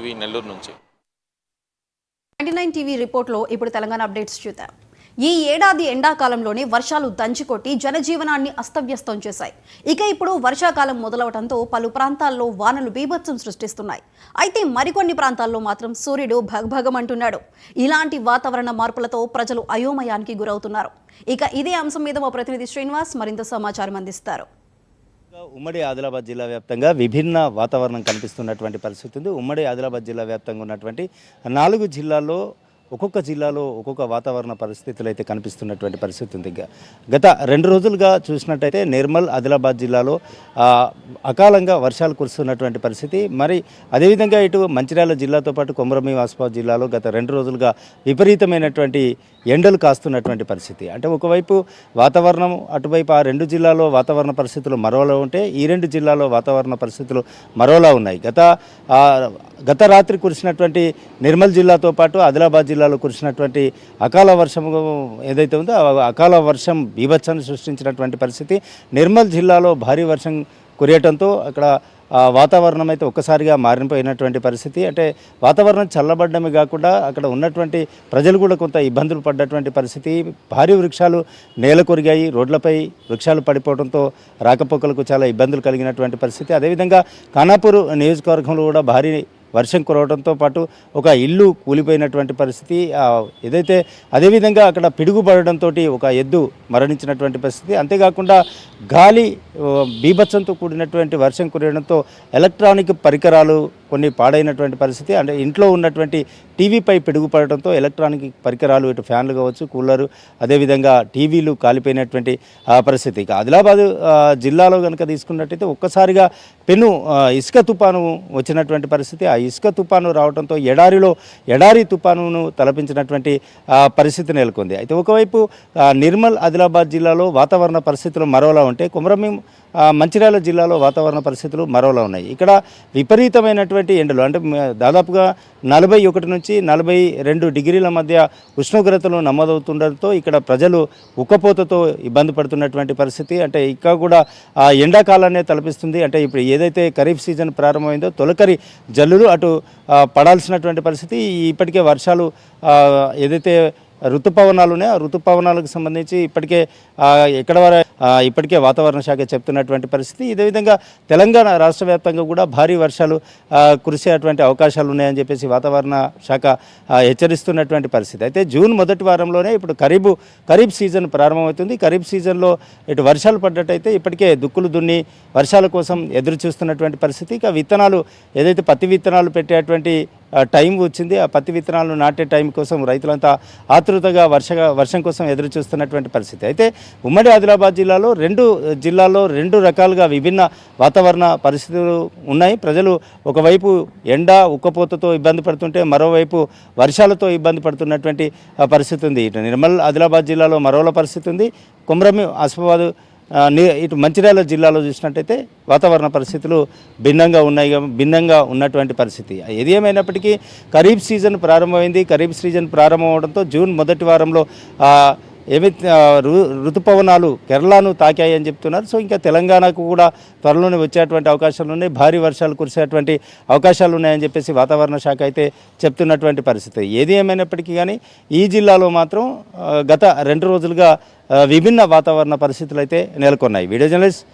TV Nellore నుంచి. 99 TV రిపోర్ట్లో ఇప్పుడు తెలంగాణ అప్డేట్స్ చూద్దాం. ఈ ఏడాది ఎండాకాలంలోనే వర్షాలు దంచికొట్టి జనజీవనాన్ని అస్తవ్యస్తం చేశాయి. ఇక ఇప్పుడు వర్షాకాలం మొదలవడంతో పలు ప్రాంతాల్లో వానలు బీభత్సం సృష్టిస్తున్నాయి. అయితే మరికొన్ని ప్రాంతాల్లో మాత్రం సూర్యుడు భగభగమంటున్నాడు. ఇలాంటి వాతావరణ మార్పులతో ప్రజలు అయోమయానికి గురవుతున్నారు. ఇక ఇదే అంశం మీద మా ప్రతినిధి శ్రీనివాస్ మరింత సమాచారం అందిస్తారు. ఉమ్మడి ఆదిలాబాద్ జిల్లా వ్యాప్తంగా విభిన్న వాతావరణం కనిపిస్తున్నటువంటి పరిస్థితి ఉంది. ఉమ్మడి ఆదిలాబాద్ జిల్లా వ్యాప్తంగా ఉన్నటువంటి 4 జిల్లాల్లో ఒక్కొక్క జిల్లాలో ఒక్కొక్క వాతావరణ పరిస్థితులు అయితే కనిపిస్తున్నటువంటి పరిస్థితి ఉంది. గత 2 రోజులుగా చూసినట్టయితే నిర్మల్ ఆదిలాబాద్ జిల్లాలో అకాలంగా వర్షాలు కురుస్తున్నటువంటి పరిస్థితి. మరి అదేవిధంగా ఇటు మంచిర్యాల జిల్లాతో పాటు కొమరంభీం ఆసిఫాబాద్ జిల్లాలో గత 2 రోజులుగా విపరీతమైనటువంటి ఎండలు కాస్తున్నటువంటి పరిస్థితి. అంటే ఒకవైపు వాతావరణం, అటువైపు ఆ 2 జిల్లాలో వాతావరణ పరిస్థితులు మరోలా ఉంటే ఈ 2 జిల్లాలో వాతావరణ పరిస్థితులు మరోలా ఉన్నాయి. గత రాత్రి కురిసినటువంటి నిర్మల్ జిల్లాతో పాటు ఆదిలాబాద్ జిల్లాలో కురిసినటువంటి అకాల వర్షం ఏదైతే ఉందో అకాల వర్షం బీభత్సాన్ని సృష్టించినటువంటి పరిస్థితి. నిర్మల్ జిల్లాలో భారీ వర్షం కురియటంతో అక్కడ వాతావరణం అయితే ఒక్కసారిగా మారిపోయినటువంటి పరిస్థితి. అంటే వాతావరణం చల్లబడ్డమే కాకుండా అక్కడ ఉన్నటువంటి ప్రజలు కూడా కొంత ఇబ్బందులు పడ్డటువంటి పరిస్థితి. భారీ వృక్షాలు నేల కొరిగాయి, రోడ్లపై వృక్షాలు పడిపోవడంతో రాకపోకలకు చాలా ఇబ్బందులు కలిగినటువంటి పరిస్థితి. అదేవిధంగా ఖానాపూర్ నియోజకవర్గంలో కూడా భారీ వర్షం కురవడంతో పాటు ఒక ఇల్లు కూలిపోయినటువంటి పరిస్థితి ఏదైతే. అదేవిధంగా అక్కడ పిడుగుపడడంతో ఒక ఎద్దు మరణించినటువంటి పరిస్థితి. అంతేకాకుండా గాలి బీభత్సంతో కూడినటువంటి వర్షం కురవడంతో ఎలక్ట్రానిక్ పరికరాలు కొన్ని పాడైనటువంటి పరిస్థితి. అంటే ఇంట్లో ఉన్నటువంటి టీవీపై పిడుగుపడటంతో ఎలక్ట్రానిక్ పరికరాలు, ఇటు ఫ్యాన్లు కావచ్చు, కూలరు, అదేవిధంగా టీవీలు కాలిపోయినటువంటి పరిస్థితి. ఇక ఆదిలాబాద్ జిల్లాలో కనుక తీసుకున్నట్టయితే ఒక్కసారిగా పెను ఇసుక తుఫాను వచ్చినటువంటి పరిస్థితి. ఆ ఇసుక తుఫాను రావడంతో ఎడారి తుఫానును తలపించినటువంటి పరిస్థితి నెలకొంది. అయితే ఒకవైపు నిర్మల్ ఆదిలాబాద్ జిల్లాలో వాతావరణ పరిస్థితులు మరోలా ఉంటే కొమరంభీం మంచిర్యాల జిల్లాలో వాతావరణ పరిస్థితులు మరోలా ఉన్నాయి. ఇక్కడ విపరీతమైనటువంటి ఎండలు, అంటే దాదాపుగా 41 నుంచి 42 డిగ్రీల మధ్య ఉష్ణోగ్రతలు నమోదవుతుండటంతో ఇక్కడ ప్రజలు ఉక్కపోతతో ఇబ్బంది పడుతున్నటువంటి పరిస్థితి. అంటే ఇక్కడ కూడా ఎండాకాలాన్నే తలపిస్తుంది. అంటే ఇప్పుడు ఏదైతే ఖరీఫ్ సీజన్ ప్రారంభమైందో తొలకరి జల్లులు అటు పడాల్సినటువంటి పరిస్థితి. ఇప్పటికే వర్షాలు ఏదైతే ఋతుపవనాలు ఉన్నాయో ఆ ఋతుపవనాలకు సంబంధించి ఇప్పటికే వాతావరణ శాఖ చెప్తున్నటువంటి పరిస్థితి. ఇదే విధంగా తెలంగాణ రాష్ట్ర వ్యాప్తంగా కూడా భారీ వర్షాలు కురిసేటువంటి అవకాశాలు ఉన్నాయని చెప్పేసి వాతావరణ శాఖ హెచ్చరిస్తున్నటువంటి పరిస్థితి. అయితే జూన్ మొదటి వారంలోనే ఇప్పుడు ఖరీఫ్ సీజన్ ప్రారంభమవుతుంది. ఖరీఫ్ సీజన్లో ఇటు వర్షాలు పడ్డట్టయితే ఇప్పటికే దుక్కులు దున్ని వర్షాల కోసం ఎదురు చూస్తున్నటువంటి పరిస్థితి. ఇక విత్తనాలు ఏదైతే పత్తి విత్తనాలు పెట్టేటువంటి టైం వచ్చింది, ఆ పత్తి విత్తనాలను నాటే టైం కోసం రైతులంతా ఆతృతగా వర్షం కోసం ఎదురు చూస్తున్నటువంటి పరిస్థితి. అయితే ఉమ్మడి ఆదిలాబాద్ జిల్లాలో 2 జిల్లాల్లో 2 రకాలుగా విభిన్న వాతావరణ పరిస్థితులు ఉన్నాయి. ప్రజలు ఒకవైపు ఎండ ఉక్కపోతతో ఇబ్బంది పడుతుంటే మరోవైపు వర్షాలతో ఇబ్బంది పడుతున్నటువంటి పరిస్థితి ఉంది. ఇటు నిర్మల్ ఆదిలాబాద్ జిల్లాలో మరోలా పరిస్థితి ఉంది. కొమరంభీం ఆసిఫాబాద్ ఇటు మంచిర్యాల జిల్లాలో చూసినట్టయితే వాతావరణ పరిస్థితులు భిన్నంగా ఉన్నటువంటి పరిస్థితి. ఏది ఏమైనప్పటికీ ఖరీఫ్ సీజన్ ప్రారంభమైంది. ఖరీఫ్ సీజన్ ప్రారంభమవడంతో జూన్ మొదటి వారంలో ఋతుపవనాలు కేరళను తాకాయి అని చెప్తున్నారు. సో ఇంకా తెలంగాణకు కూడా త్వరలోనే వచ్చేటువంటి అవకాశాలు ఉన్నాయి, భారీ వర్షాలు కురిసేటువంటి అవకాశాలు ఉన్నాయని చెప్పేసి వాతావరణ శాఖ అయితే చెప్తున్నటువంటి పరిస్థితి. ఏది ఏమైనప్పటికీ కానీ ఈ జిల్లాలో మాత్రం గత 2 రోజులుగా విభిన్న వాతావరణ పరిస్థితులు అయితే నెలకొన్నాయి. Video journalist